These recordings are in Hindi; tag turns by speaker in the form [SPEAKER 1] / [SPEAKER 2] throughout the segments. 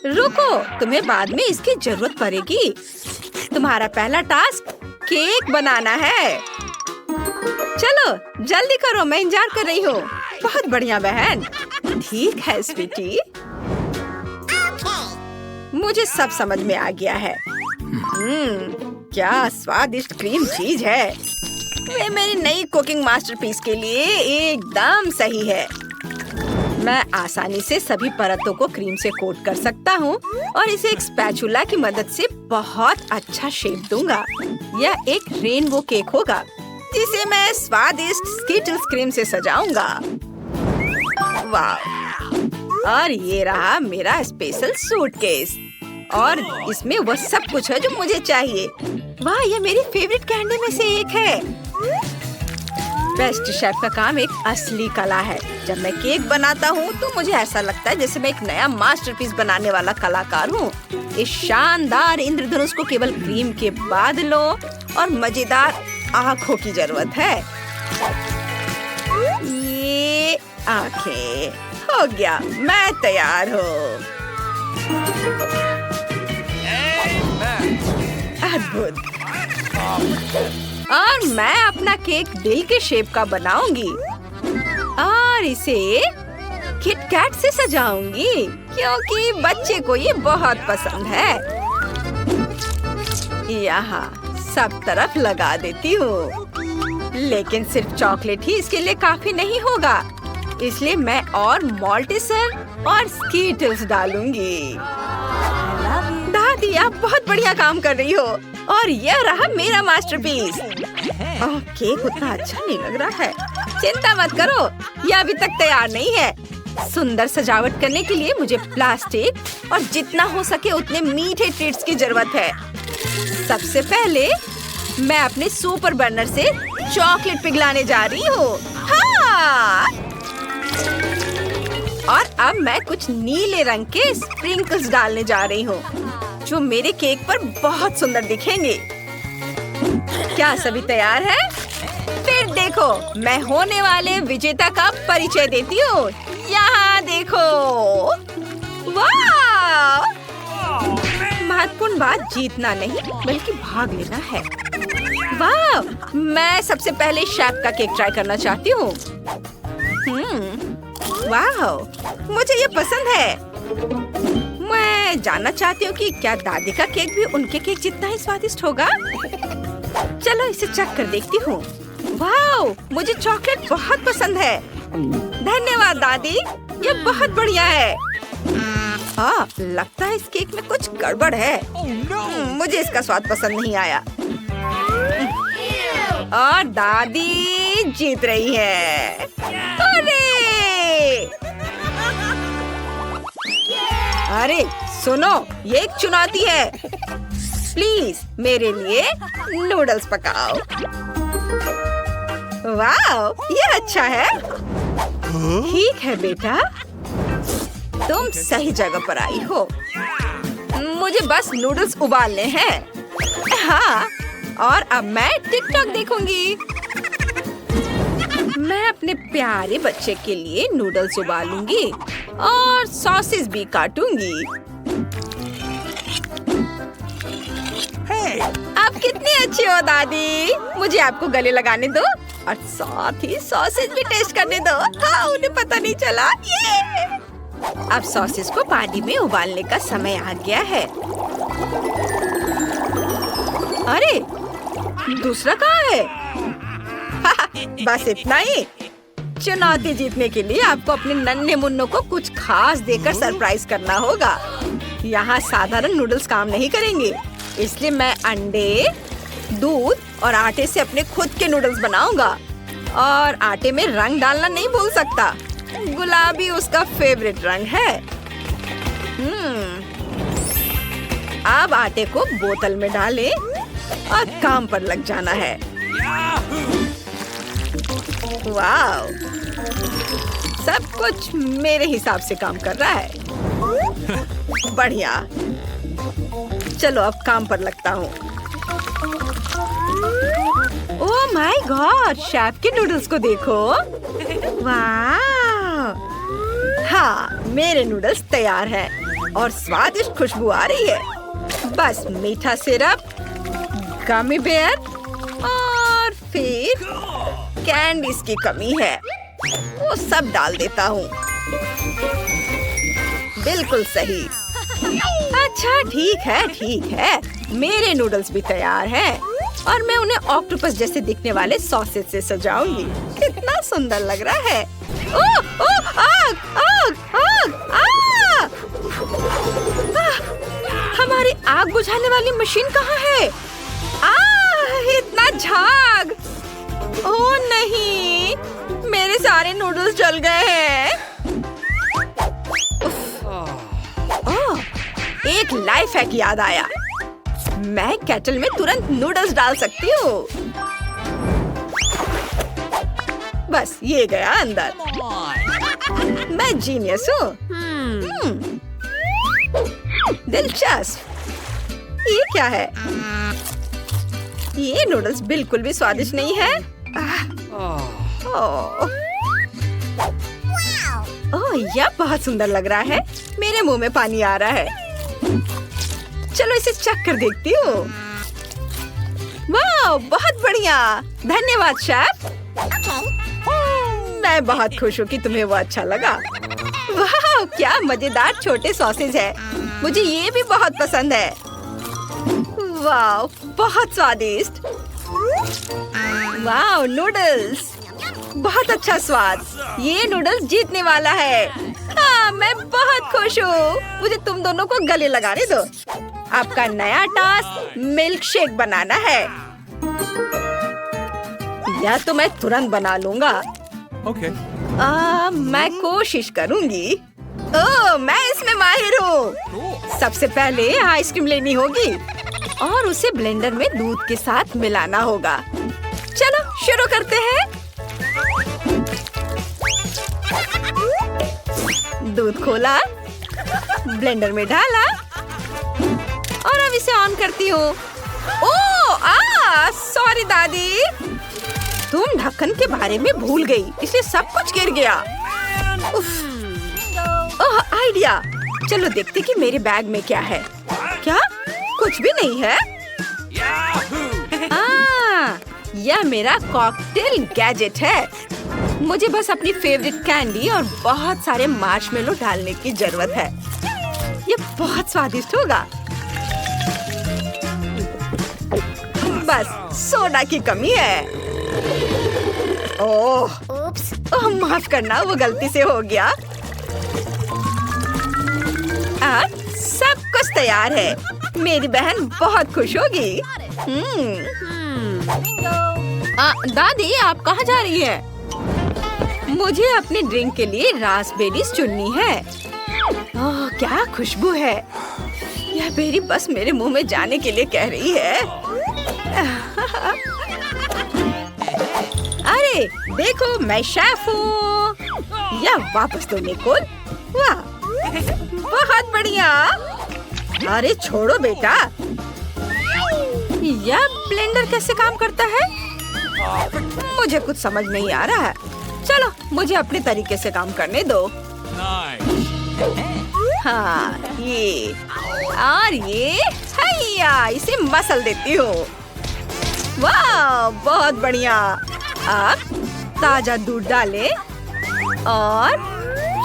[SPEAKER 1] रुको, तुम्हें बाद में इसकी जरूरत पड़ेगी। तुम्हारा पहला टास्क केक बनाना है। चलो जल्दी करो, मैं इंतजार कर रही हूँ। बहुत बढ़िया बहन। ठीक है स्वीटी, मुझे सब समझ में आ गया है। क्या स्वादिष्ट क्रीम चीज है। वे मेरी नई कुकिंग मास्टरपीस के लिए एकदम सही है। मैं आसानी से सभी परतों को क्रीम से कोट कर सकता हूँ और इसे एक स्पैचुला की मदद से बहुत अच्छा शेप दूंगा। यह एक रेनबो केक होगा जिसे मैं स्वादिष्ट स्कीटल्स क्रीम से सजाऊंगा। वाह! और ये रहा मेरा स्पेशल सूटकेस और इसमें वह सब कुछ है जो मुझे चाहिए। वाह, यह मेरी फेवरेट कैंडी में से एक है। बेस्ट शेफ का काम एक असली कला है। जब मैं केक बनाता हूँ तो मुझे ऐसा लगता है जैसे मैं एक नया मास्टरपीस बनाने वाला कलाकार हूँ। इस शानदार इंद्रधनुष को केवल क्रीम के बादलों और मजेदार आँखों की जरूरत है। ये आँखें हो गया, मैं तैयार हूँ। अद्भुत। और मैं अपना केक दिल के शेप का बनाऊंगी और इसे किटकैट से सजाऊंगी क्योंकि बच्चे को ये बहुत पसंद है। यहाँ सब तरफ लगा देती हूँ, लेकिन सिर्फ चॉकलेट ही इसके लिए काफी नहीं होगा, इसलिए मैं और मॉल्टिसर और स्कीटल्स डालूंगी। दादी, आप बहुत बढ़िया काम कर रही हो और यह रहा मेरा मास्टरपीस। केक उतना अच्छा नहीं लग रहा है। चिंता मत करो, यह अभी तक तैयार नहीं है। सुंदर सजावट करने के लिए मुझे प्लास्टिक और जितना हो सके उतने मीठे ट्रीट्स की जरूरत है। सबसे पहले मैं अपने सुपर बर्नर से चॉकलेट पिघलाने जा रही हूँ। हाँ! और अब मैं कुछ नीले रंग के स्प्रिंकल्स डालने जा रही हूँ जो मेरे केक पर बहुत सुंदर दिखेंगे। क्या सभी तैयार हैं? फिर देखो, मैं होने वाले विजेता का परिचय देती हूँ। यहाँ देखो। वाह! महत्वपूर्ण बात जीतना नहीं बल्कि भाग लेना है। वाह! मैं सबसे पहले शेफ का केक ट्राई करना चाहती हूँ। वाह! मुझे ये पसंद है। मैं जानना चाहती हूँ कि क्या दादी का केक भी उनके केक जितना ही स्वादिष्ट होगा। चलो इसे चख कर देखती हूँ। वाह! मुझे चॉकलेट बहुत पसंद है। धन्यवाद दादी, ये बहुत बढ़िया है। हाँ, लगता है इस केक में कुछ गड़बड़ है। मुझे इसका स्वाद पसंद नहीं आया। और दादी जीत रही है। अरे सुनो, ये एक चुनौती है। प्लीज मेरे लिए नूडल्स पकाओ। वाह, ये अच्छा है। ठीक है बेटा, तुम सही जगह पर आई हो। मुझे बस नूडल्स उबालने हैं। हाँ, और अब मैं टिकटॉक देखूंगी। मैं अपने प्यारे बच्चे के लिए नूडल्स उबालूंगी और सॉसेस भी काटूंगी। आप कितनी अच्छी हो दादी। मुझे आपको गले लगाने दो और साथ ही सॉसेस भी टेस्ट करने दो। हाँ, उन्हें पता नहीं चला। ये अब सॉसेस को पानी में उबालने का समय आ गया है। अरे दूसरा कहाँ है? बस इतना ही। चुनौती जीतने के लिए आपको अपने नन्हे मुन्नों को कुछ खास देकर सरप्राइज करना होगा। यहाँ साधारण नूडल्स काम नहीं करेंगे, इसलिए मैं अंडे, दूध और आटे से अपने खुद के नूडल्स बनाऊंगा। और आटे में रंग डालना नहीं भूल सकता। गुलाबी उसका फेवरेट रंग है। अब आटे को बोतल में डालें और काम पर लग जाना है। वाह! सब कुछ मेरे हिसाब से काम कर रहा है। बढ़िया। चलो अब काम पर लगता हूँ। ओह माय गॉड, शेफ के नूडल्स को देखो। वाह! हाँ, मेरे नूडल्स तैयार हैं और स्वादिष्ट खुशबू आ रही है। बस मीठा सिरप, गमी बेयर और फिर कैंडीज की कमी है, वो सब डाल देता हूँ। बिल्कुल सही। अच्छा ठीक है, मेरे नूडल्स भी तैयार हैं और मैं उन्हें ऑक्टोपस जैसे दिखने वाले सॉसेज से सजाऊंगी। कितना सुंदर लग रहा है। ओह ओह आग आग आग आग! हमारी आग बुझाने वाली मशीन कहाँ है? इतना झाग! ओह नहीं, मेरे सारे नूडल्स जल गए हैं। ओह, एक लाइफ हैक याद आया। मैं केटल में तुरंत नूडल्स डाल सकती हूँ। बस ये गया अंदर। मैं जीनियस हूँ। दिलचस्प। ये क्या है? ये नूडल्स बिल्कुल भी स्वादिष्ट नहीं है। ओह, यह बहुत सुंदर लग रहा है। मेरे मुंह में पानी आ रहा है। चलो इसे चख कर देखती हूँ। वाह, बहुत बढ़िया। धन्यवाद शेफ। मैं बहुत खुश हूँ कि तुम्हें वो अच्छा लगा। वाह, क्या मजेदार छोटे सॉसेज है। मुझे ये भी बहुत पसंद है। वाह, बहुत स्वादिष्ट। वाह, नूडल्स, बहुत अच्छा स्वाद। ये नूडल्स जीतने वाला है। हाँ, मैं बहुत खुश हूँ। मुझे तुम दोनों को गले लगाने दो। आपका नया टास्क मिल्क शेक बनाना है। यह तो मैं तुरंत बना लूंगा।
[SPEAKER 2] Okay.
[SPEAKER 1] मैं कोशिश करूंगी। ओह, मैं इसमें माहिर हूँ। सबसे पहले आइसक्रीम लेनी होगी और उसे ब्लेंडर में दूध के साथ मिलाना होगा। चलो शुरू करते हैं। दूध खोला, ब्लेंडर में डाला और अब इसे ऑन करती हूँ। ओह, सॉरी दादी, तुम ढक्कन के बारे में भूल गई, इसलिए सब कुछ गिर गया। ओह, आइडिया। चलो देखते कि मेरे बैग में क्या है। क्या? कुछ भी नहीं है। यह मेरा कॉकटेल गैजेट है। मुझे बस अपनी फेवरेट कैंडी और बहुत सारे मार्शमेलो डालने की जरूरत है। यह बहुत स्वादिष्ट होगा। बस सोडा की कमी है। ओह, माफ करना, वो गलती से हो गया। सब कुछ तैयार है। मेरी बहन बहुत खुश होगी। दादी, आप कहाँ जा रही है? मुझे अपने ड्रिंक के लिए रास्पबेरीज चुननी है। ओह, क्या खुशबू है। यह बेरी बस मेरे मुंह में जाने के लिए कह रही है। अरे देखो, मैं शेफ हूँ। या वापस दो निकोल। वाह, बहुत बढ़िया। अरे छोड़ो बेटा। यह ब्लेंडर कैसे काम करता है? मुझे कुछ समझ नहीं आ रहा है। चलो मुझे अपने तरीके से काम करने दो। हाँ, ये और ये, हैया, इसे मसल देती हूँ। वाह, बहुत बढ़िया। अब ताजा दूध डालें और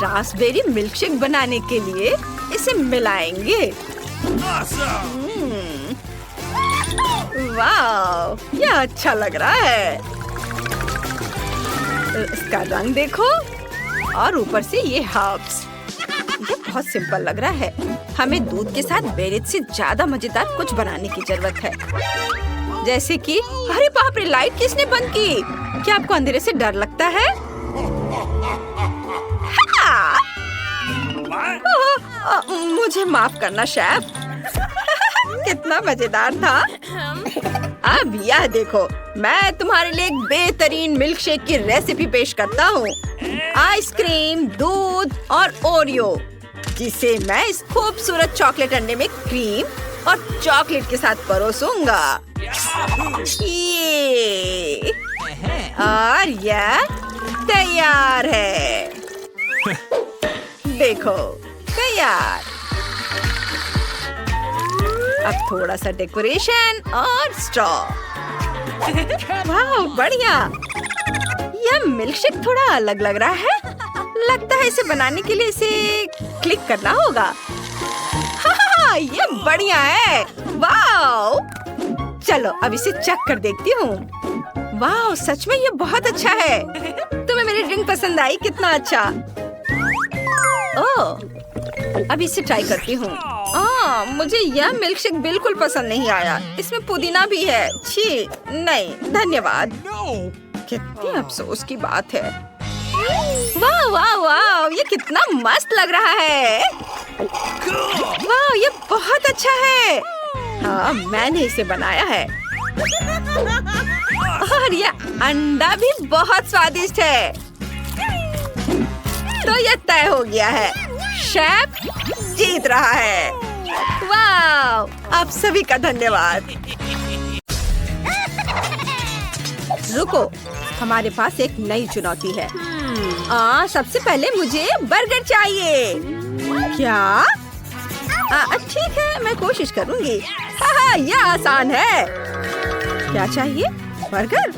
[SPEAKER 1] रास्पबेरी मिल्कशेक बनाने के लिए इसे मिलाएंगे। वाह, यह अच्छा लग रहा है। इसका रंग देखो और ऊपर से ये हर्ब्स। ये बहुत सिंपल लग रहा है। हमें दूध के साथ बेरीज से ज्यादा मजेदार कुछ बनाने की जरूरत है। जैसे कि, अरे बाप रे, लाइट किसने बंद की? क्या आपको अंधेरे से डर लगता है? मुझे माफ करना शेफ। कितना मजेदार था। अब यह देखो, मैं तुम्हारे लिए एक बेहतरीन मिल्कशेक की रेसिपी पेश करता हूँ। आइसक्रीम, दूध और ओरियो, जिसे मैं इस खूबसूरत चॉकलेट अंडे में क्रीम और चॉकलेट के साथ परोसूंगा। ये और यह तैयार है। देखो, तैयार। अब थोड़ा सा डेकोरेशन और स्ट्रॉ। वाह बढ़िया। यह मिल्कशेक थोड़ा अलग लग रहा है। लगता है इसे बनाने के लिए इसे क्लिक करना होगा। हाँ, ये बढ़िया है। वाह, चलो अब इसे चख कर देखती हूँ। वाह, सच में ये बहुत अच्छा है। तुम्हें मेरी ड्रिंक पसंद आई? कितना अच्छा। ओह, अब इसे ट्राई करती हूँ। मुझे यह मिल्कशेक बिल्कुल पसंद नहीं आया। इसमें पुदीना भी है। छी, नहीं धन्यवाद। कितनी अफसोस की बात है। वाह वाह वाह, ये कितना मस्त लग रहा है। वाह, ये बहुत अच्छा है। हाँ, मैंने इसे बनाया है। और ये अंडा भी बहुत स्वादिष्ट है। तो ये तय हो गया है, शेफ जीत रहा है। वाह, आप सभी का धन्यवाद। रुको, हमारे पास एक नई चुनौती है। सबसे पहले मुझे बर्गर चाहिए। क्या? ठीक है, मैं कोशिश करूंगी। यह आसान है। क्या चाहिए? बर्गर?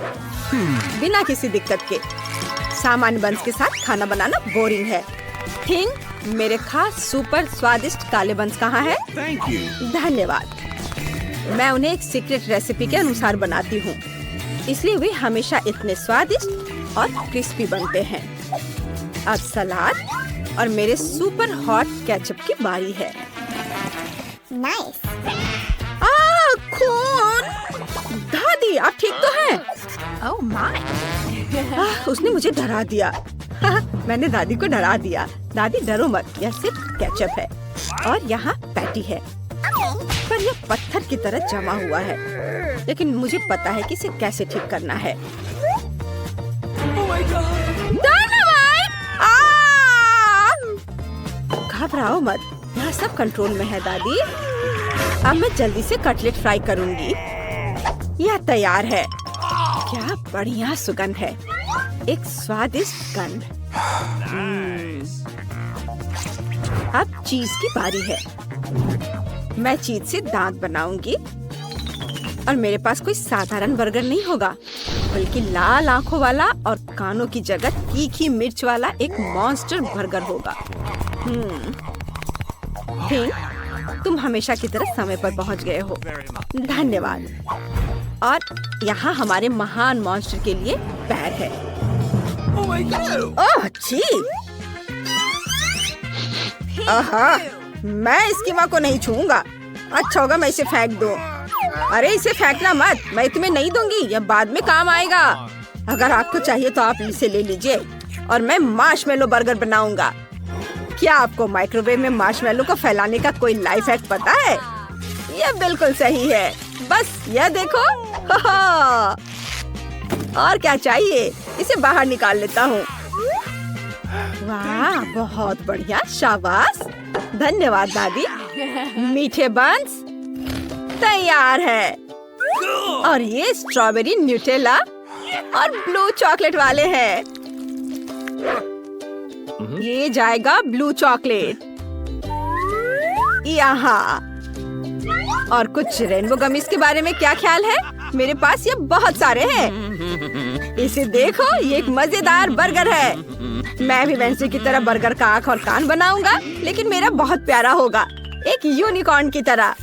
[SPEAKER 1] बिना किसी दिक्कत के। सामान्य बंस के साथ खाना बनाना बोरिंग है। थिंक, मेरे खास सुपर स्वादिष्ट काले बंस कहाँ है? धन्यवाद। मैं उन्हें एक सीक्रेट रेसिपी के अनुसार बनाती हूँ, इसलिए वे हमेशा इतने स्वादिष्ट और क्रिस्पी बनते हैं। अब सलाद और मेरे सुपर हॉट केचप की बारी है।
[SPEAKER 2] नाइस।
[SPEAKER 1] खून! दादी, आप ठीक तो हैं?
[SPEAKER 2] Oh my.
[SPEAKER 1] उसने मुझे डरा दिया। मैंने दादी को डरा दिया। दादी डरो मत, यह सिर्फ केचप है और यहाँ पैटी है। पर यह पत्थर की तरह जमा हुआ है, लेकिन मुझे पता है कि इसे कैसे ठीक करना है। घबराओ मत, यहाँ सब कंट्रोल में है दादी। अब मैं जल्दी से कटलेट फ्राई करूंगी। यह तैयार है। क्या बढ़िया सुगंध है, एक स्वादिष्ट गंध। अब चीज की बारी है। मैं चीज से दांत बनाऊंगी और मेरे पास कोई साधारण बर्गर नहीं होगा, बल्कि लाल आंखों वाला और कानों की जगह तीखी मिर्च वाला एक मॉन्स्टर बर्गर होगा। तुम हमेशा की तरह समय पर पहुंच गए हो। धन्यवाद। और यहाँ हमारे महान मॉन्स्टर के लिए पैर है। ओह छी! मैं इसकी माँ को नहीं छूऊंगा। अच्छा होगा मैं इसे फेंक दूं। अरे इसे फेंकना मत, मैं तुम्हें नहीं दूंगी, यह बाद में काम आएगा। अगर आपको चाहिए तो आप इसे ले लीजिए और मैं मार्शमेलो बर्गर बनाऊंगा। क्या आपको माइक्रोवेव में मार्शमेलो को फैलाने का कोई लाइफ हैक पता है? यह बिल्कुल सही है, बस यह देखो। और क्या चाहिए, इसे बाहर निकाल लेता हूँ। वाह, बहुत बढ़िया, शाबाश। धन्यवाद दादी। मीठे बंस तैयार है और ये स्ट्रॉबेरी न्यूटेला और ब्लू चॉकलेट वाले हैं। ये जाएगा ब्लू चॉकलेट यहाँ। और कुछ रेनबो गमीज के बारे में क्या ख्याल है? मेरे पास ये बहुत सारे हैं। इसे देखो, ये एक मजेदार बर्गर है। मैं भी वेंसडे की तरह बर्गर का आँख और कान बनाऊंगा, लेकिन मेरा बहुत प्यारा होगा, एक यूनिकॉर्न की तरह।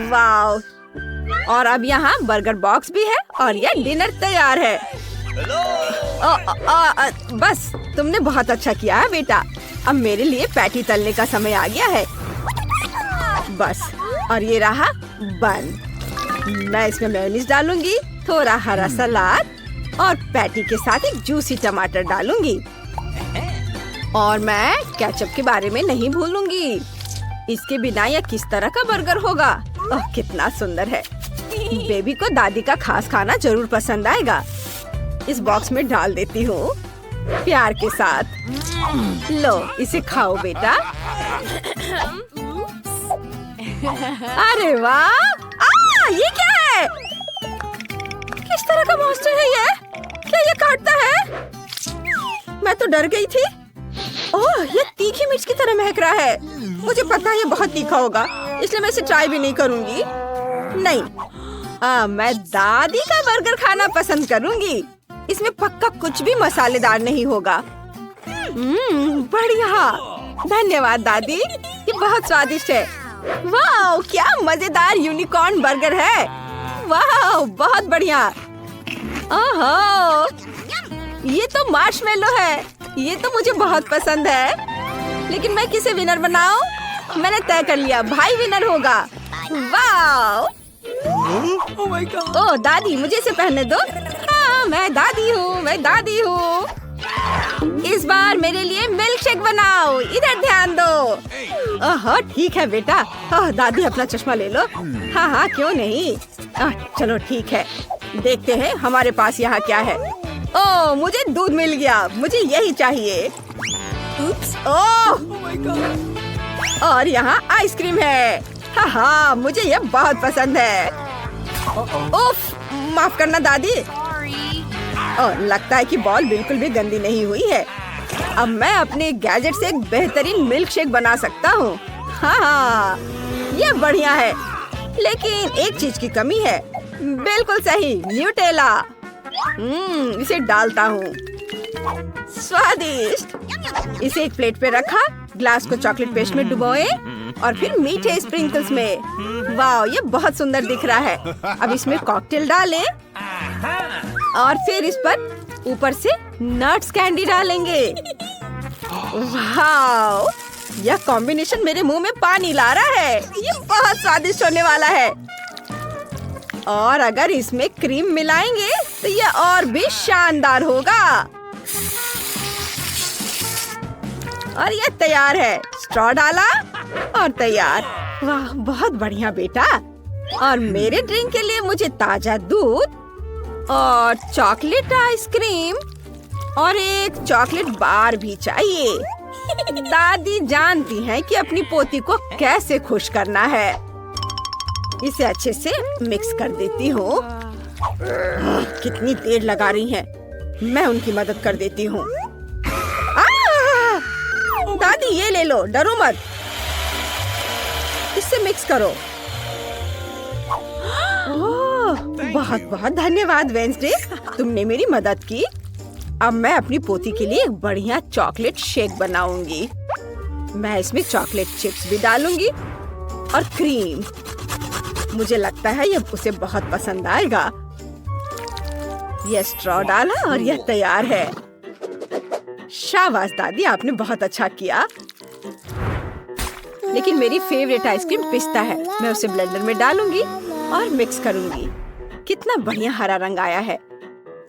[SPEAKER 1] वाह! और अब यहाँ बर्गर बॉक्स भी है और यह डिनर तैयार है। बस, तुमने बहुत अच्छा किया है बेटा। अब मेरे लिए पैटी तलने का समय आ गया है। बस, और ये रहा बन। मैं इसमें मेयोनीज डालूंगी, थोड़ा हरा सलाद और पैटी के साथ एक जूसी टमाटर डालूंगी। और मैं केचप के बारे में नहीं भूलूंगी। इसके बिना यह किस तरह का बर्गर होगा। ओह, कितना सुंदर है। बेबी को दादी का खास खाना जरूर पसंद आएगा। इस बॉक्स में डाल देती हूँ प्यार के साथ। लो, इसे खाओ बेटा। अरे वाह! ये क्या है? किस तरह का मॉन्स्टर है ये? क्या ये काटता है? मैं तो डर गई थी। ओह, ये तीखी मिर्च की तरह महक रहा है। मुझे पता है ये बहुत तीखा होगा। इसलिए मैं इसे ट्राई भी नहीं करूंगी। नहीं, मैं दादी का बर्गर खाना पसंद करूंगी। इसमें पक्का कुछ भी मसालेदार नहीं होगा। बढ़िया, धन्यवाद दादी, ये बहुत स्वादिष्ट है। वाह, क्या मजेदार यूनिकॉर्न बर्गर है। वाह, बहुत बढ़िया। ओहो, ये तो मार्शमेलो है। ये तो मुझे बहुत पसंद है। लेकिन मैं किसे विनर बनाऊं? मैंने तय कर लिया, भाई विनर होगा। वाह! ओह दादी, मुझे इसे पहनने दो। हाँ, मैं दादी हूँ। इस बार मेरे लिए मिल्क शेक बनाओ। इधर ध्यान दो। ओह ठीक है बेटा। दादी अपना चश्मा ले लो। हाँ, क्यों नहीं। चलो ठीक है, देखते हैं हमारे पास यहाँ क्या है। ओह, मुझे दूध मिल गया। मुझे यही चाहिए। ओह, और यहाँ आइसक्रीम है। हाँ, मुझे यह बहुत पसंद है। उफ, माफ करना दादी। ओह, लगता है कि बॉल बिल्कुल भी गंदी नहीं हुई है। अब मैं अपने गैजेट से एक बेहतरीन मिल्क शेक बना सकता हूँ। हाँ, ये बढ़िया है। लेकिन एक चीज की कमी है। बिल्कुल सही, न्यूटेला। इसे डालता हूँ। स्वादिष्ट। इसे एक प्लेट पे रखा, ग्लास को चॉकलेट पेस्ट में डुबोए और फिर मीठे स्प्रिंकल्स में। वाह, ये बहुत सुंदर दिख रहा है। अब इसमें कॉकटेल डालें और फिर इस पर ऊपर से नट्स कैंडी डालेंगे। वाह, यह कॉम्बिनेशन मेरे मुंह में पानी ला रहा है। ये बहुत स्वादिष्ट होने वाला है। और अगर इसमें क्रीम मिलाएंगे तो यह और भी शानदार होगा। और यह तैयार है। स्ट्रॉ डाला और तैयार। वाह, बहुत बढ़िया बेटा। और मेरे ड्रिंक के लिए मुझे ताजा दूध और चॉकलेट आइसक्रीम और एक चॉकलेट बार भी चाहिए। दादी जानती हैं कि अपनी पोती को कैसे खुश करना है। इसे अच्छे से मिक्स कर देती हूँ। कितनी देर लगा रही हैं। मैं उनकी मदद कर देती हूँ। दादी, ये ले लो, डरो मत। इससे मिक्स करो। ओह, बहुत बहुत धन्यवाद वेंसडे, तुमने मेरी मदद की। अब मैं अपनी पोती के लिए एक बढ़िया चॉकलेट शेक बनाऊंगी। मैं इसमें चॉकलेट चिप्स भी डालूंगी और क्रीम। मुझे लगता है यह उसे बहुत पसंद आएगा। यह स्ट्रॉ डाला और यह तैयार है। शाबाश दादी, आपने बहुत अच्छा किया। लेकिन मेरी फेवरेट आइसक्रीम पिस्ता है। मैं उसे ब्लेंडर में डालूंगी और मिक्स करूंगी। कितना बढ़िया हरा रंग आया है।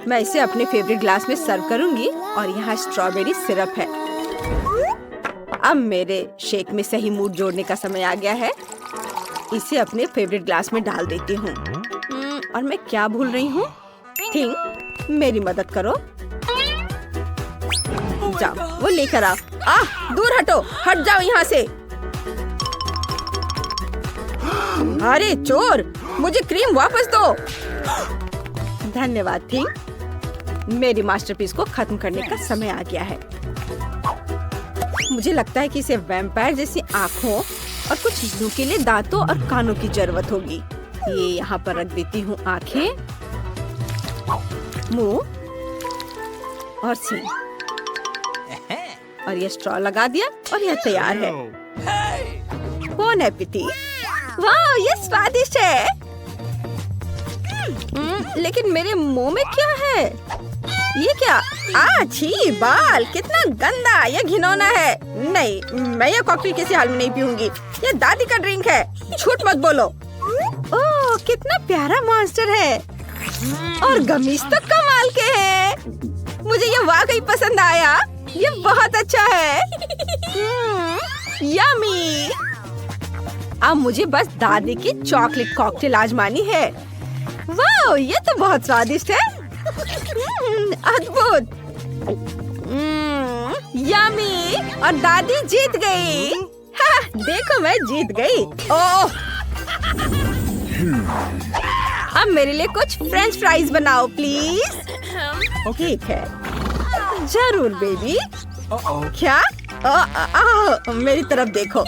[SPEAKER 1] मैं इसे अपने फेवरेट ग्लास में सर्व करूंगी और यहाँ स्ट्रॉबेरी सिरप है। अब मेरे शेक में सही मूड जोड़ने का समय आ गया है। इसे अपने फेवरेट ग्लास में डाल देती हूँ। और मैं क्या भूल रही हूँ? थिंक, मेरी मदद करो। जाओ, वो लेकर आओ। दूर हटो, हट जाओ यहाँ से। अरे चोर, मुझे क्रीम वापस दो। धन्यवाद थिंक। मेरी मास्टरपीस को खत्म करने का समय आ गया है। मुझे लगता है कि इसे वैम्पायर जैसी आँखों और कुछ नुकीले दांतों और कानों की जरूरत होगी। ये यहाँ पर रख देती हूँ। आँखें, मुंह और सींग। और ये स्ट्रॉ लगा दिया और यह तैयार है। Bone appétit. वाह, ये स्वादिष्ट है। लेकिन मेरे मुंह में क्या है? ये क्या? छी, बाल, कितना गंदा। यह घिनौना है। नहीं, मैं यह कॉकटेल किसी हाल में नहीं पीऊंगी। यह दादी का ड्रिंक है। झूठ मत बोलो। ओह, कितना प्यारा मॉन्स्टर है। और गमीज तो कमाल के हैं। मुझे ये वाकई पसंद आया। ये बहुत अच्छा है। यम्मी। अब मुझे बस दादी की चॉकलेट कॉकटेल आजमानी है। वाह, ये तो बहुत स्वादिष्ट है। अद्भुत। यम्मी। और दादी जीत गई। देखो, मैं जीत गई। ओह, अब मेरे लिए कुछ फ्रेंच फ्राइज बनाओ प्लीज। ठीक है, जरूर बेबी। क्या? मेरी तरफ देखो।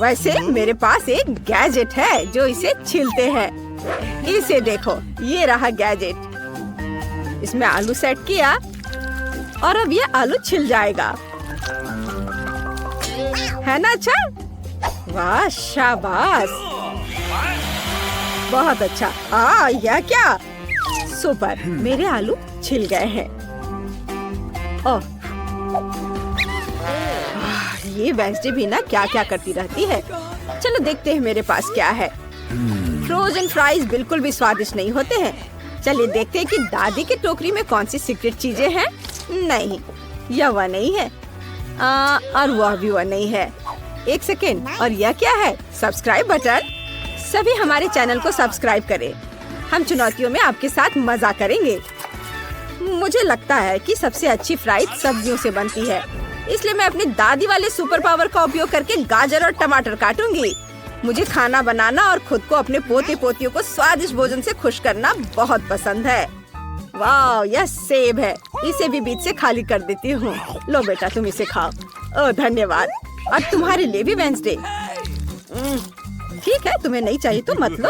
[SPEAKER 1] वैसे मेरे पास एक गैजेट है जो इसे छीलते हैं। इसे देखो, ये रहा गैजेट। इसमें आलू सेट किया और अब ये आलू छिल जाएगा, है ना? अच्छा, वाह, शाबाश, बहुत अच्छा। यह क्या? सुपर, मेरे आलू छिल गए हैं। ओह, ये वेंसडे भी ना क्या क्या करती रहती है। चलो देखते हैं मेरे पास क्या है। फ्रोजन फ्राइज बिल्कुल भी स्वादिष्ट नहीं होते हैं। चलिए देखते हैं कि दादी की टोकरी में कौन सी सीक्रेट चीजें हैं। नहीं, यह वह नहीं है, और वह भी वह नहीं है। एक सेकेंड, और यह क्या है? Subscribe button. सभी हमारे चैनल को सब्सक्राइब करें। हम चुनौतियों में आपके साथ मजा करेंगे। मुझे लगता है कि सबसे अच्छी फ्राइज सब्जियों से बनती है, इसलिए मैं अपनी दादी वाले सुपर पावर का उपयोग करके गाजर और टमाटर काटूंगी। मुझे खाना बनाना और खुद को अपने पोते पोतियों को स्वादिष्ट भोजन से खुश करना बहुत पसंद है। वाह, यह सेब है। इसे भी बीच से खाली कर देती हूँ। लो बेटा, तुम इसे खाओ। ओह, धन्यवाद। और तुम्हारे लिए भी वेंसडे। ठीक है, तुम्हें नहीं चाहिए तो मत लो।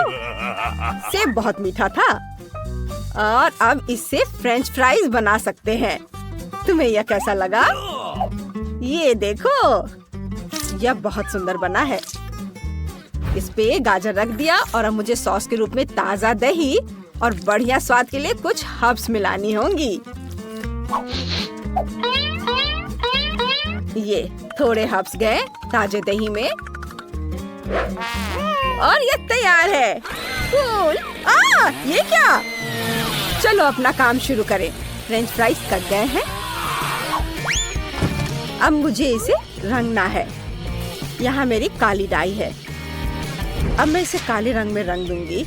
[SPEAKER 1] सेब बहुत मीठा था। और अब इससे फ्रेंच फ्राइज बना सकते हैं। तुम्हें यह कैसा लगा? ये देखो, यह बहुत सुंदर बना है। इस पे गाजर रख दिया और अब मुझे सॉस के रूप में ताजा दही और बढ़िया स्वाद के लिए कुछ हर्ब्स मिलानी होंगी। ये थोड़े हर्ब्स गए ताजे दही में और ये तैयार है। कूल। ये क्या? चलो अपना काम शुरू करें। फ्रेंच फ्राइज कट गए हैं। अब मुझे इसे रंगना है। यहाँ मेरी काली डाई है। अब मैं इसे काले रंग में रंग दूंगी।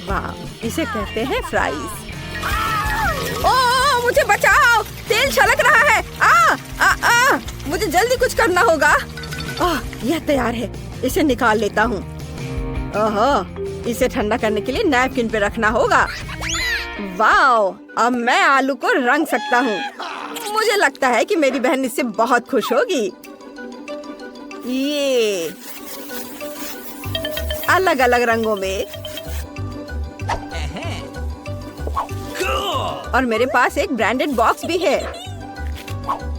[SPEAKER 1] वाह, इसे कहते हैं फ्राइज। ओह, मुझे बचाओ, तेल छलक रहा है। मुझे जल्दी कुछ करना होगा। यह तैयार है, इसे निकाल लेता हूँ। ओह, इसे ठंडा करने के लिए नैपकिन पे रखना होगा। वाह, अब मैं आलू को रंग सकता हूँ। मुझे लगता है कि मेरी बहन इससे बहुत खुश होगी। ये अलग अलग रंगों में। और मेरे पास एक ब्रांडेड बॉक्स भी है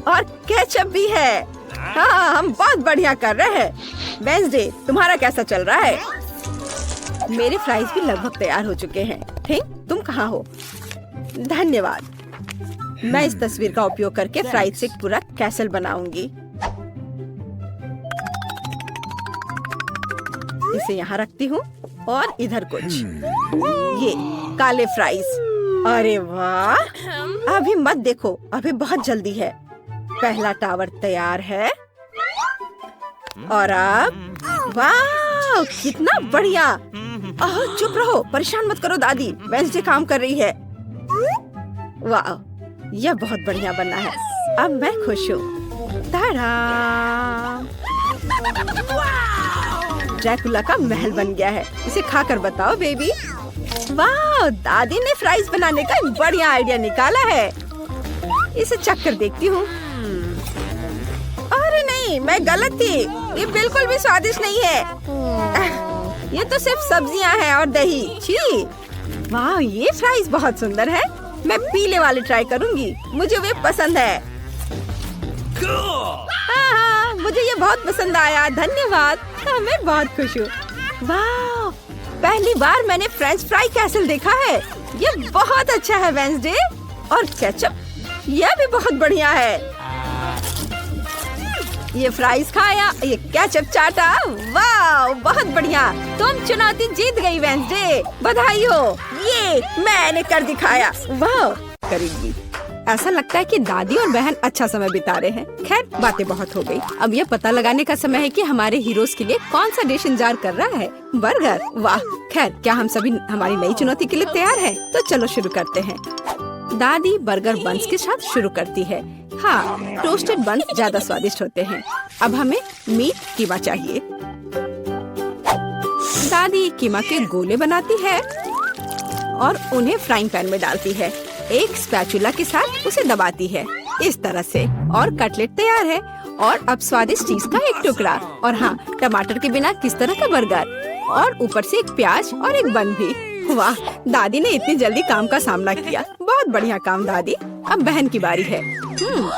[SPEAKER 1] और केचप भी है। हाँ, हम बहुत बढ़िया कर रहे हैं। वेंसडे, तुम्हारा कैसा चल रहा है? मेरे फ्राइज भी लगभग तैयार हो चुके हैं। ठीक, तुम कहाँ हो? धन्यवाद। मैं इस तस्वीर का उपयोग करके फ्राइज से एक पूरा कैसल बनाऊंगी। इसे यहाँ रखती हूँ और इधर कुछ। ये काले फ्राइज। अरे वाह, अभी मत देखो, अभी बहुत जल्दी है। पहला टावर तैयार है और अब वाह, कितना बढ़िया। चुप रहो, परेशान मत करो दादी, वेंसडे काम कर रही है। वाह, यह बहुत बढ़िया बना है। अब मैं खुश हूँ। ताड़ा! ड्रैकुला का महल बन गया है। इसे खाकर बताओ बेबी। वाह, दादी ने फ्राइज बनाने का एक बढ़िया आइडिया निकाला है। इसे चख कर देखती हूँ। अरे नहीं, मैं गलत थी। ये बिल्कुल भी स्वादिष्ट नहीं है। ये तो सिर्फ सब्जियां हैं और दही। छी! वाह, ये फ्राइज बहुत सुंदर है। मैं पीले वाले ट्राई करूंगी। मुझे वे पसंद है। हाँ, मुझे ये बहुत पसंद आया। धन्यवाद। मैं बहुत खुश हूँ। वाह, पहली बार मैंने फ्रेंच फ्राई कैसल देखा है। ये बहुत अच्छा है वेंसडे। और केचप, यह भी बहुत बढ़िया है। ये फ्राइज खाया, ये केचप चाटा। वाह, बहुत बढ़िया। तुम चुनौती जीत गई वेंसडे। बधाई हो। ये मैंने कर दिखाया। वाह, करेगी। ऐसा लगता है कि दादी और बहन अच्छा समय बिता रहे हैं। खैर, बातें बहुत हो गई। अब यह पता लगाने का समय है कि हमारे हीरोज के लिए कौन सा डिश इंतजार कर रहा है। बर्गर। वाह, खैर, क्या हम सभी हमारी नई चुनौती के लिए तैयार हैं? तो चलो शुरू करते हैं। दादी बर्गर बन्स के साथ शुरू करती है। हाँ, टोस्टेड बन्स ज्यादा स्वादिष्ट होते हैं। अब हमें मीट कीमा चाहिए। दादी कीमा के गोले बनाती है और उन्हें फ्राइंग पैन में डालती है। एक स्पैचुला के साथ उसे दबाती है इस तरह से और कटलेट तैयार है। और अब स्वादिष्ट चीज का एक टुकड़ा और हाँ, टमाटर के बिना किस तरह का बर्गर और ऊपर से एक प्याज और एक बन भी। वाह, दादी ने इतनी जल्दी काम का सामना किया। बहुत बढ़िया काम दादी। अब बहन की बारी है।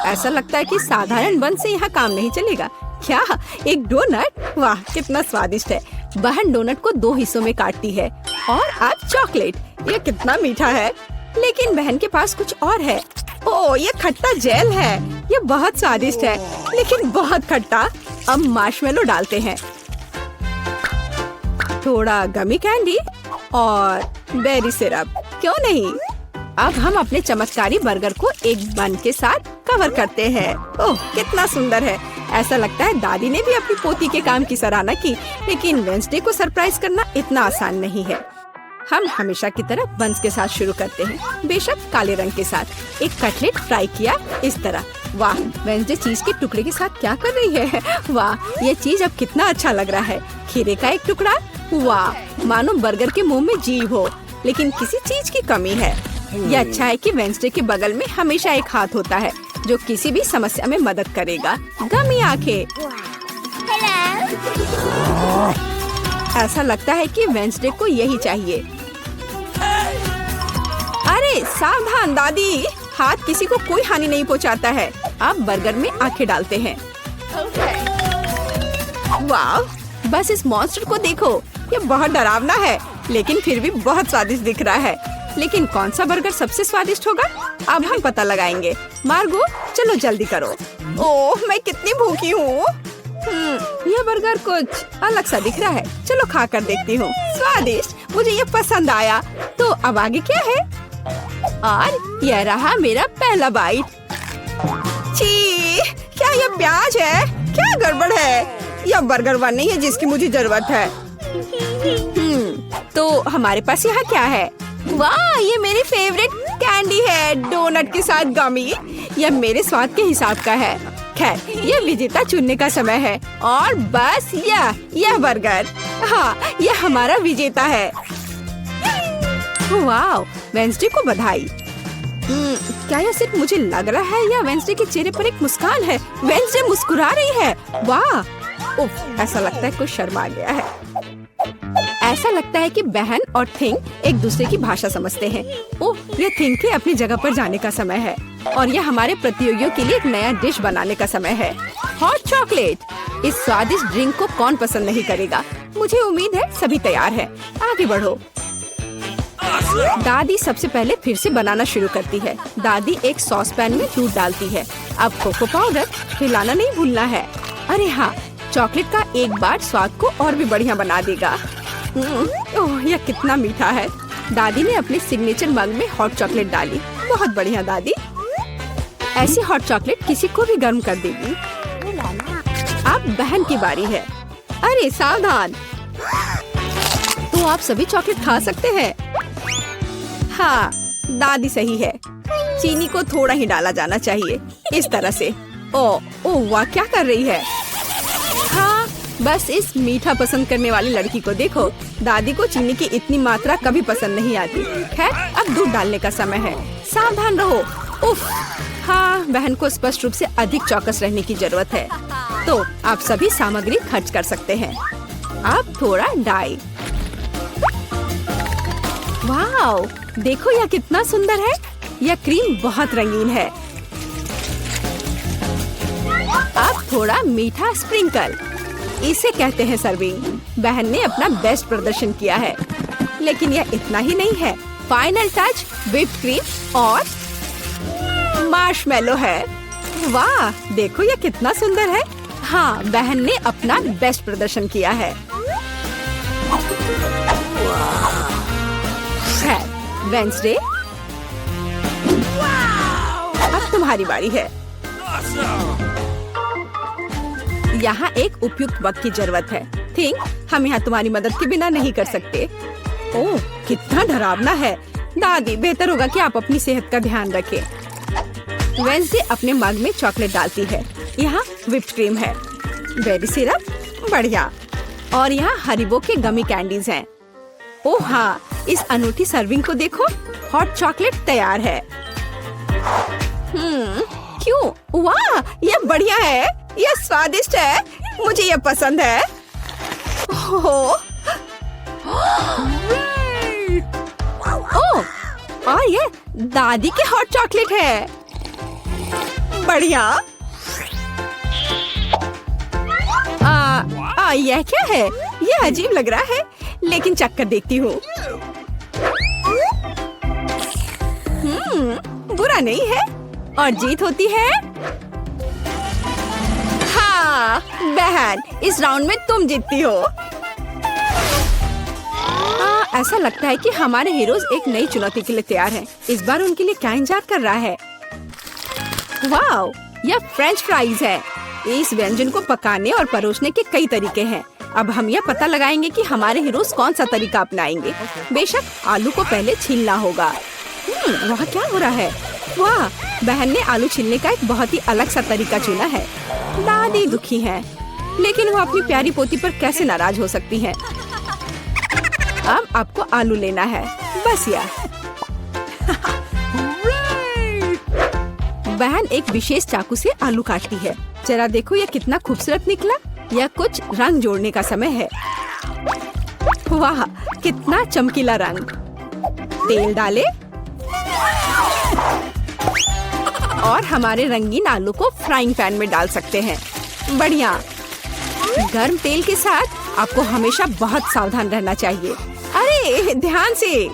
[SPEAKER 1] ऐसा लगता है कि साधारण बन से यहाँ काम नहीं चलेगा। क्या एक डोनट? वाह, कितना स्वादिष्ट है। बहन डोनट को 2 हिस्सों में काटती है और अब चॉकलेट। ये कितना मीठा है। लेकिन बहन के पास कुछ और है। ओह, ये खट्टा जेल है। ये बहुत स्वादिष्ट है लेकिन बहुत खट्टा। अब मार्शमेलो डालते हैं, थोड़ा गमी कैंडी और बेरी सिरप। क्यों नहीं। अब हम अपने चमत्कारी बर्गर को एक बन के साथ कवर करते हैं। ओह, कितना सुंदर है। ऐसा लगता है दादी ने भी अपनी पोती के काम की सराहना की। लेकिन वेंसडे को सरप्राइज करना इतना आसान नहीं है। हम हमेशा की तरह बंस के साथ शुरू करते हैं, बेशक काले रंग के साथ। एक कटलेट फ्राई किया इस तरह। वाह, वेंसडे चीज के टुकड़े के साथ क्या कर रही है। वाह, ये चीज अब कितना अच्छा लग रहा है। खीरे का एक टुकड़ा। वाह, मानो बर्गर के मुंह में जीभ हो, लेकिन किसी चीज की कमी है। ये अच्छा है कि वेंसडे के बगल में हमेशा एक हाथ होता है जो किसी भी समस्या में मदद करेगा। गमी आंखें। ऐसा लगता है कि वेंसडे को यही चाहिए। अरे सावधान दादी, हाथ किसी को कोई हानि नहीं पहुंचाता है। अब बर्गर में आंखें डालते हैं। वाह, बस इस मॉन्स्टर को देखो। ये बहुत डरावना है लेकिन फिर भी बहुत स्वादिष्ट दिख रहा है। लेकिन कौन सा बर्गर सबसे स्वादिष्ट होगा, अब हम पता लगाएंगे। मार्गो, चलो जल्दी करो। ओह, मैं कितनी भूखी हूँ। यह बर्गर कुछ अलग सा दिख रहा है। चलो खा कर देखती हूँ। स्वादिष्ट, मुझे ये पसंद आया। तो अब आगे क्या है? और यह रहा मेरा पहला बाइट। छी, क्या यह प्याज है? क्या गड़बड़ है? यह बर्गर वन नहीं है जिसकी मुझे जरूरत है। तो हमारे पास यहाँ क्या है? वाह, ये मेरी फेवरेट कैंडी है, डोनट के साथ गमी। यह मेरे स्वाद के हिसाब का है। खैर, यह विजेता चुनने का समय है। और बस यह बर्गर। हाँ, यह हमारा विजेता है। वाह, वेंसडे को बधाई। क्या यह सिर्फ मुझे लग रहा है या वेंसडे के चेहरे पर एक मुस्कान है? वेंसडे मुस्कुरा रही है। वाह, उफ, ऐसा लगता है कुछ शर्मा गया है। ऐसा लगता है कि बहन और थिंग एक दूसरे की भाषा समझते हैं। ओह, ये थिंग के अपनी जगह पर जाने का समय है और यह हमारे प्रतियोगियों के लिए एक नया डिश बनाने का समय है। Hot chocolate. इस स्वादिष्ट ड्रिंक को कौन पसंद नहीं करेगा। मुझे उम्मीद है सभी तैयार हैं। आगे बढ़ो। दादी सबसे पहले फिर से बनाना शुरू करती है। दादी एक सॉस पैन में दूध डालती है। अब कोको पाउडर हिलाना नहीं भूलना है। अरे हाँ, चॉकलेट का एक बार स्वाद को और भी बढ़िया बना देगा। ओह, यह कितना मीठा है। दादी ने अपने सिग्नेचर मग में हॉट चॉकलेट डाली। बहुत बढ़िया दादी। ऐसी हॉट चॉकलेट किसी को भी गर्म कर देगी। अब बहन की बारी है। अरे सावधान, तो आप सभी चॉकलेट खा सकते हैं। हाँ, दादी सही है। चीनी को थोड़ा ही डाला जाना चाहिए इस तरह से। ओह वाह, क्या कर रही है। हाँ, बस इस मीठा पसंद करने वाली लड़की को देखो। दादी को चीनी की इतनी मात्रा कभी पसंद नहीं आती। खैर, अब दूध डालने का समय है। सावधान रहो। उफ, हाँ, बहन को स्पष्ट रूप से अधिक चौकस रहने की जरूरत है। तो आप सभी सामग्री खर्च कर सकते हैं। अब थोड़ा डाई। वाओ, देखो यह कितना सुंदर है। यह क्रीम बहुत रंगीन है। अब थोड़ा मीठा स्प्रिंकल, इसे कहते हैं सर्विंग। बहन ने अपना बेस्ट प्रदर्शन किया है। लेकिन यह इतना ही नहीं है। फाइनल टच व्हिप्ड क्रीम और मार्शमेलो है। वाह, देखो यह कितना सुंदर है। हाँ, बहन ने अपना बेस्ट प्रदर्शन किया है। वेंसडे, अब तुम्हारी बारी है। यहाँ एक उपयुक्त वक्त की जरूरत है। थिंक, हम यहाँ तुम्हारी मदद के बिना नहीं कर सकते। ओह, कितना डरावना है। दादी, बेहतर होगा कि आप अपनी सेहत का ध्यान रखें। वेंसडे अपने मग में चॉकलेट डालती है। यहाँ व्हिप्ड क्रीम है, बेरी सिरप, बढ़िया। और यहाँ हरिबो के गमी कैंडीज हैं। ओह हाँ, इस अनूठी सर्विंग को देखो। हॉट चॉकलेट तैयार है। क्यों? वाह, ये बढ़िया है, ये स्वादिष्ट है, मुझे ये पसंद है। ओह, और ये दादी के हॉट चॉकलेट है। बढ़िया। यह क्या है? ये अजीब लग रहा है, लेकिन चक्कर देखती हूँ। बुरा नहीं है, और जीत होती है। हाँ बहन, इस राउंड में तुम जीतती हो। ऐसा लगता है कि हमारे हीरोज एक नई चुनौती के लिए तैयार हैं। इस बार उनके लिए क्या इंतजार कर रहा है? वाओ, यह फ्रेंच फ्राइज है। इस व्यंजन को पकाने और परोसने के कई तरीके हैं। अब हम यह पता लगाएंगे कि हमारे हीरोज कौन सा तरीका अपनाएंगे। बेशक आलू को पहले छीलना होगा। वहाँ क्या हो रहा है? वाह, बहन ने आलू छीलने का एक बहुत ही अलग सा तरीका चुना है। दादी दुखी है, लेकिन वो अपनी प्यारी पोती पर कैसे नाराज हो सकती है। अब आपको आलू लेना है, बस यह। बहन एक विशेष चाकू से आलू काटती है। जरा देखो यह कितना खूबसूरत निकला। यह कुछ रंग जोड़ने का समय है। वाह, कितना चमकीला रंग। तेल डाले और हमारे रंगीन आलू को फ्राइंग पैन में डाल सकते हैं। बढ़िया। गर्म तेल के साथ आपको हमेशा बहुत सावधान रहना चाहिए। अरे ध्यान से।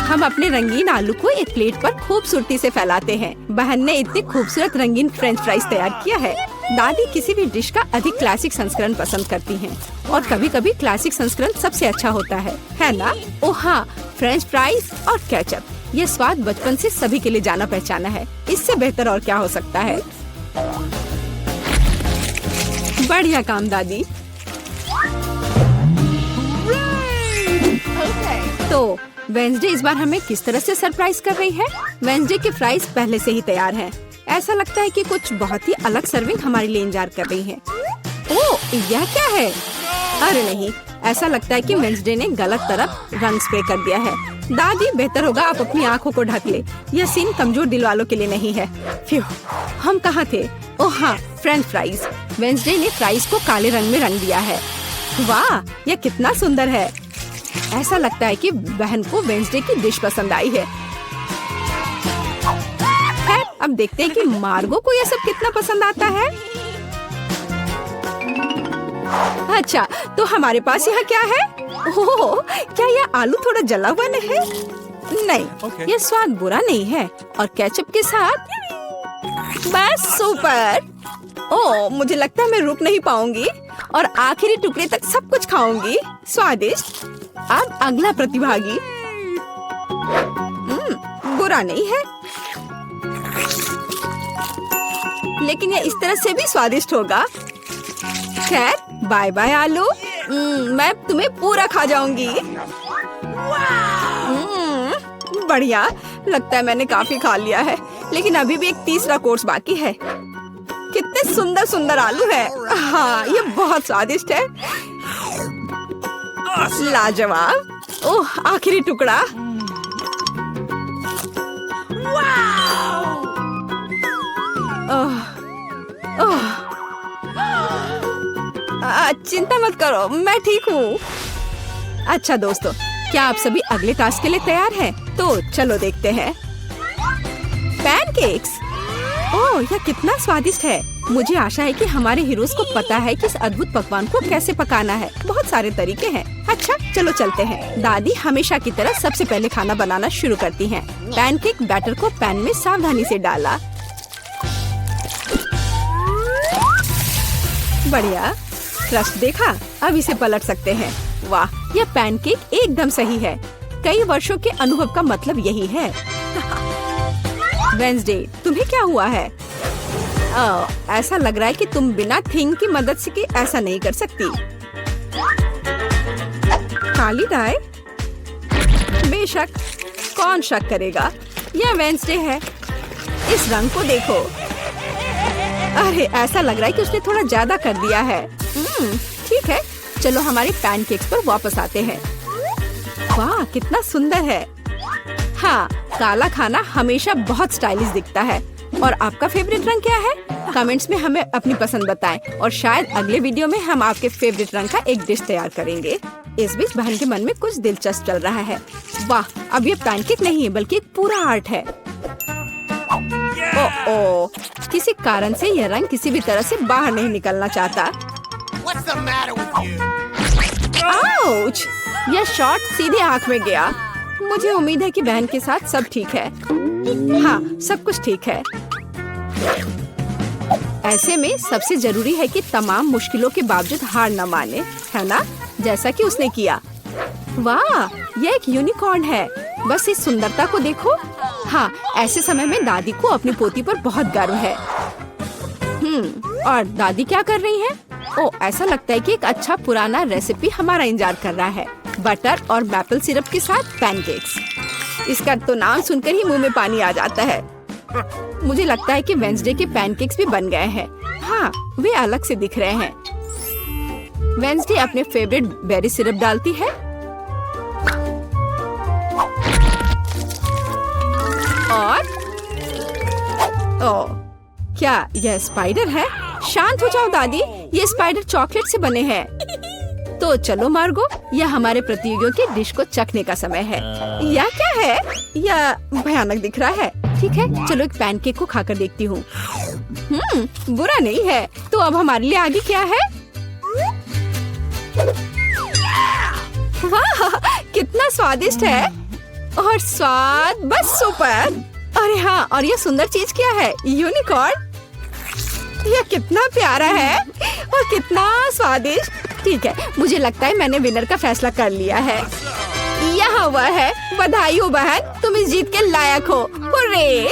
[SPEAKER 1] हम अपने रंगीन आलू को एक प्लेट पर खूबसूरती से फैलाते हैं। बहन ने इतनी खूबसूरत रंगीन फ्रेंच फ्राइज तैयार किया है। दादी किसी भी डिश का अधिक क्लासिक संस्करण पसंद करती हैं, और कभी-कभी क्लासिक संस्करण सबसे अच्छा होता है ना? ओह हाँ, फ्रेंच फ्राइज और केचप, ये स्वाद बचपन से सभी के लिए जाना पहचाना है। इससे बेहतर और क्या हो सकता है? बढ़िया काम दादी। तो वेंसडे इस बार हमें किस तरह से सरप्राइज कर रही है? वेंसडे के फ्राइज पहले से ही तैयार हैं। ऐसा लगता है कि कुछ बहुत ही अलग सर्विंग हमारे लिए इंतजार कर रही है। ओह, यह क्या है? अरे नहीं, ऐसा लगता है कि वेंसडे ने गलत तरफ रंग स्प्रे कर दिया है। दादी, बेहतर होगा आप अपनी आंखों को ढक ले। यह सीन कमजोर दिल वालों के लिए नहीं है। फ्यू, हम कहाँ थे? ओह हाँ, फ्रेंच फ्राइज। वेंसडे ने फ्राइज को काले रंग में रंग दिया है। वाह, यह कितना सुंदर है। ऐसा लगता है कि बहन को वेंसडे की डिश पसंद आई है। खैर, अब देखते हैं कि मार्गो को यह सब कितना पसंद आता है। अच्छा, तो हमारे पास यहाँ क्या है? ओह, क्या यह आलू थोड़ा जला हुआ नहीं है? नहीं, यह स्वाद बुरा नहीं है, और केचप के साथ बस सुपर। ओह, मुझे लगता है मैं रुक नहीं पाऊंगी और आखिरी टुकड़े तक सब कुछ खाऊंगी। स्वादिष्ट। अब अगला प्रतिभागी। बुरा नहीं है, लेकिन यह इस तरह से भी स्वादिष्ट होगा। खैर, बाय बाय आलू। मैं तुम्हें पूरा खा जाऊंगी। बढ़िया, लगता है मैंने काफी खा लिया है, लेकिन अभी भी एक तीसरा कोर्स बाकी है। कितने सुंदर सुंदर आलू है। हाँ, ये बहुत स्वादिष्ट है। लाजवाब। ओह, आखिरी टुकड़ा। चिंता मत करो, मैं ठीक हूँ। अच्छा दोस्तों, क्या आप सभी अगले टास्क के लिए तैयार हैं? तो चलो देखते हैं। पैनकेक्स। ओह, यह कितना स्वादिष्ट है। मुझे आशा है कि हमारे हीरोज को पता है कि इस अद्भुत पकवान को कैसे पकाना है। बहुत सारे तरीके हैं। अच्छा, चलो चलते हैं। दादी हमेशा की तरह सबसे पहले खाना बनाना शुरू करती हैं। पैनकेक बैटर को पैन में सावधानी से डाला। बढ़िया, क्रस्ट देखा? अब इसे पलट सकते हैं। वाह, यह पैनकेक एकदम सही है। कई वर्षों के अनुभव का मतलब यही है। वेंसडे, तुम्हें क्या हुआ है? ऐसा लग रहा है कि तुम बिना थिंग की मदद से ऐसा नहीं कर सकती। काली डाई? बेशक, कौन शक करेगा? यह वेंसडे है। इस रंग को देखो। अरे, ऐसा लग रहा है कि उसने थोड़ा ज्यादा कर दिया है। ठीक है, चलो हमारे पैनकेक्स पर वापस आते हैं। वाह, कितना सुंदर है। हाँ, काला खाना हमेशा बहुत स्टाइलिश दिखता है। और आपका फेवरेट रंग क्या है? कमेंट्स में हमें अपनी पसंद बताएं और शायद अगले वीडियो में हम आपके फेवरेट रंग का एक डिश तैयार करेंगे। इस बीच बहन के मन में कुछ दिलचस्प चल रहा है। वाह, अब ये पैनकेक नहीं है बल्कि एक पूरा आर्ट है। ओह, किसी कारण से यह रंग किसी भी तरह से बाहर नहीं निकलना चाहता। आउच! यह शॉट सीधे आँख में गया। मुझे उम्मीद है कि बहन के साथ सब ठीक है। हाँ, सब कुछ ठीक है। ऐसे में सबसे जरूरी है कि तमाम मुश्किलों के बावजूद हार न माने, है ना? जैसा कि उसने किया। वाह, यह एक यूनिकॉर्न है। बस इस सुंदरता को देखो। हाँ, ऐसे समय में दादी को अपनी पोती पर बहुत गर्व है। और दादी क्या कर रही है? ओह, ऐसा लगता है कि एक अच्छा पुराना रेसिपी हमारा इंतजार कर रहा है। बटर और मैपल सिरप के साथ पैनकेक्स। इसका तो नाम सुनकर ही मुंह में पानी आ जाता है। मुझे लगता है कि वेंसडे के पैनकेक्स भी बन गए हैं। हाँ, वे अलग से दिख रहे हैं। वेंसडे अपने फेवरेट बेरी सिरप डालती है और ओह, क्या यह स्पाइडर है? शांत हो जाओ दादी, ये स्पाइडर चॉकलेट से बने हैं। तो चलो मार्गो, यह हमारे प्रतियोगियों की डिश को चखने का समय है। यह क्या है? यह भयानक दिख रहा है। ठीक है, चलो एक पैनकेक को खाकर देखती हूँ। बुरा नहीं है। तो अब हमारे लिए आगे क्या है? वाह, कितना स्वादिष्ट है और स्वाद बस सुपर। अरे हाँ, और यह सुंदर चीज क्या है? यूनिकॉर्न। यह कितना प्यारा है और कितना स्वादिष्ट। ठीक है, मुझे लगता है मैंने विनर का फैसला कर लिया है। यहाँ वह है। बधाई हो बहन, तुम इस जीत के लायक हो। हुर्रे!